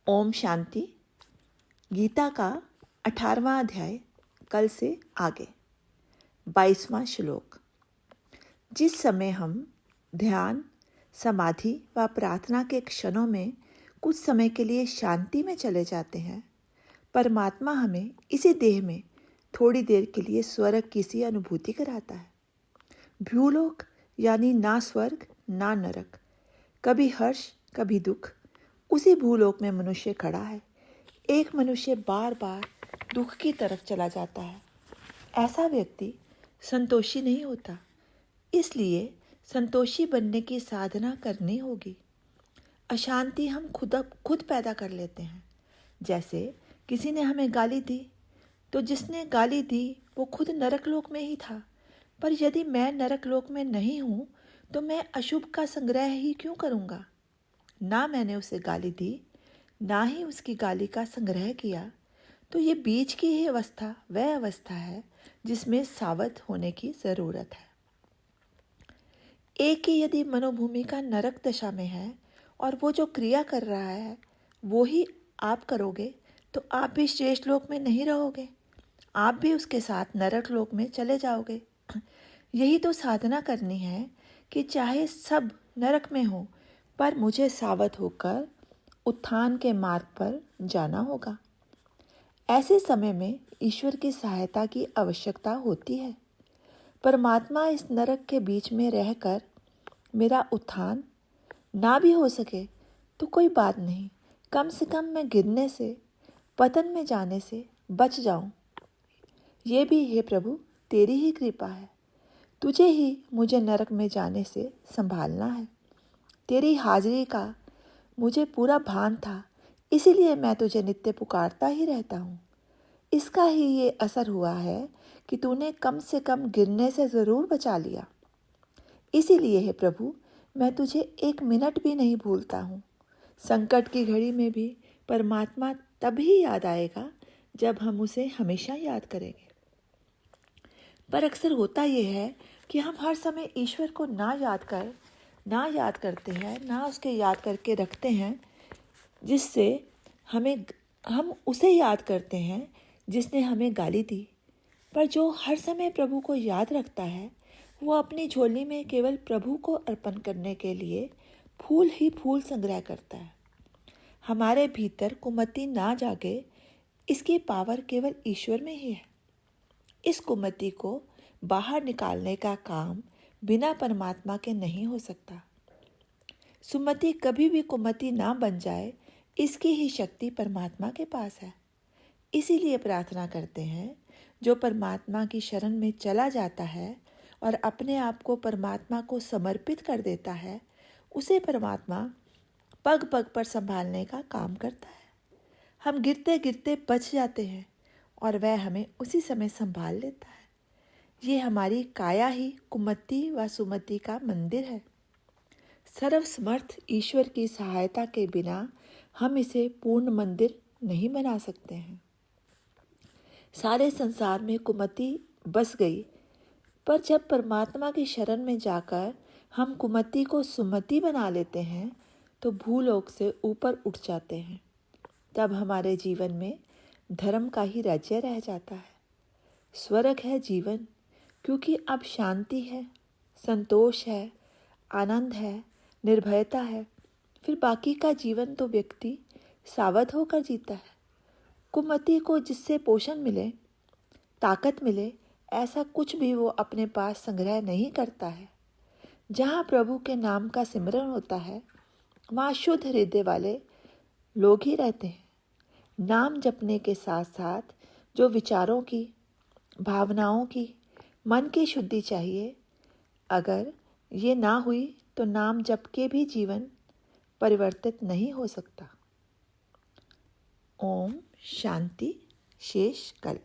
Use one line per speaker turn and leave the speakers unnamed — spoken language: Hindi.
ओम शांति। गीता का 18वां अध्याय कल से आगे। 22वां श्लोक। जिस समय हम ध्यान, समाधि व प्रार्थना के क्षणों में कुछ समय के लिए शांति में चले जाते हैं, परमात्मा हमें इसी देह में थोड़ी देर के लिए स्वर्ग की सी अनुभूति कराता है। भूलोक यानी ना स्वर्ग ना नरक, कभी हर्ष कभी दुख, उसी भूलोक में मनुष्य खड़ा है। एक मनुष्य बार बार दुख की तरफ चला जाता है। ऐसा व्यक्ति संतोषी नहीं होता, इसलिए संतोषी बनने की साधना करनी होगी। अशांति हम खुद पैदा कर लेते हैं। जैसे किसी ने हमें गाली दी, तो जिसने गाली दी वो खुद नरकलोक में ही था। पर यदि मैं नरकलोक में नहीं हूँ तो मैं अशुभ का संग्रह ही क्यों करूँगा। ना मैंने उसे गाली दी, ना ही उसकी गाली का संग्रह किया, तो ये बीच की ही अवस्था वह अवस्था है जिसमें सावध होने की ज़रूरत है। एक ही यदि मनोभूमि का नरक दशा में है और वो जो क्रिया कर रहा है वो ही आप करोगे, तो आप भी श्रेष्ठ लोक में नहीं रहोगे, आप भी उसके साथ नरक लोक में चले जाओगे। यही तो साधना करनी है कि चाहे सब नरक में हो, पर मुझे सावध होकर उत्थान के मार्ग पर जाना होगा। ऐसे समय में ईश्वर की सहायता की आवश्यकता होती है। परमात्मा इस नरक के बीच में रहकर मेरा उत्थान ना भी हो सके तो कोई बात नहीं, कम से कम मैं गिरने से, पतन में जाने से बच जाऊं। ये भी हे प्रभु तेरी ही कृपा है। तुझे ही मुझे नरक में जाने से संभालना है। तेरी हाजिरी का मुझे पूरा भान था, इसीलिए मैं तुझे नित्य पुकारता ही रहता हूँ। इसका ही ये असर हुआ है कि तूने कम से कम गिरने से ज़रूर बचा लिया। इसीलिए हे प्रभु मैं तुझे एक मिनट भी नहीं भूलता हूँ। संकट की घड़ी में भी परमात्मा तभी याद आएगा जब हम उसे हमेशा याद करेंगे। पर अक्सर होता ये है कि हम हर समय ईश्वर को ना याद करते हैं, ना उसके याद करके रखते हैं, जिससे हम उसे याद करते हैं जिसने हमें गाली दी। पर जो हर समय प्रभु को याद रखता है वो अपनी झोली में केवल प्रभु को अर्पण करने के लिए फूल ही फूल संग्रह करता है। हमारे भीतर कुमति ना जागे, इसकी पावर केवल ईश्वर में ही है। इस कुमति को बाहर निकालने का काम बिना परमात्मा के नहीं हो सकता। सुमति कभी भी कुमति ना बन जाए, इसकी ही शक्ति परमात्मा के पास है। इसीलिए प्रार्थना करते हैं, जो परमात्मा की शरण में चला जाता है और अपने आप को परमात्मा को समर्पित कर देता है, उसे परमात्मा पग पग पर संभालने का काम करता है। हम गिरते गिरते बच जाते हैं और वह हमें उसी समय संभाल लेता है। ये हमारी काया ही कुमति व सुमति का मंदिर है। सर्वसमर्थ ईश्वर की सहायता के बिना हम इसे पूर्ण मंदिर नहीं बना सकते हैं। सारे संसार में कुमति बस गई, पर जब परमात्मा की शरण में जाकर हम कुमति को सुमति बना लेते हैं तो भूलोक से ऊपर उठ जाते हैं। तब हमारे जीवन में धर्म का ही राज्य रह जाता है। स्वर्ग है जीवन, क्योंकि अब शांति है, संतोष है, आनंद है, निर्भयता है। फिर बाकी का जीवन तो व्यक्ति सावध होकर जीता है। कुमति को जिससे पोषण मिले, ताकत मिले, ऐसा कुछ भी वो अपने पास संग्रह नहीं करता है। जहाँ प्रभु के नाम का सिमरन होता है, वहाँ शुद्ध हृदय वाले लोग ही रहते हैं। नाम जपने के साथ साथ जो विचारों की, भावनाओं की, मन की शुद्धि चाहिए, अगर ये ना हुई तो नाम जप के भी जीवन परिवर्तित नहीं हो सकता। ओम शांति। शेष कल।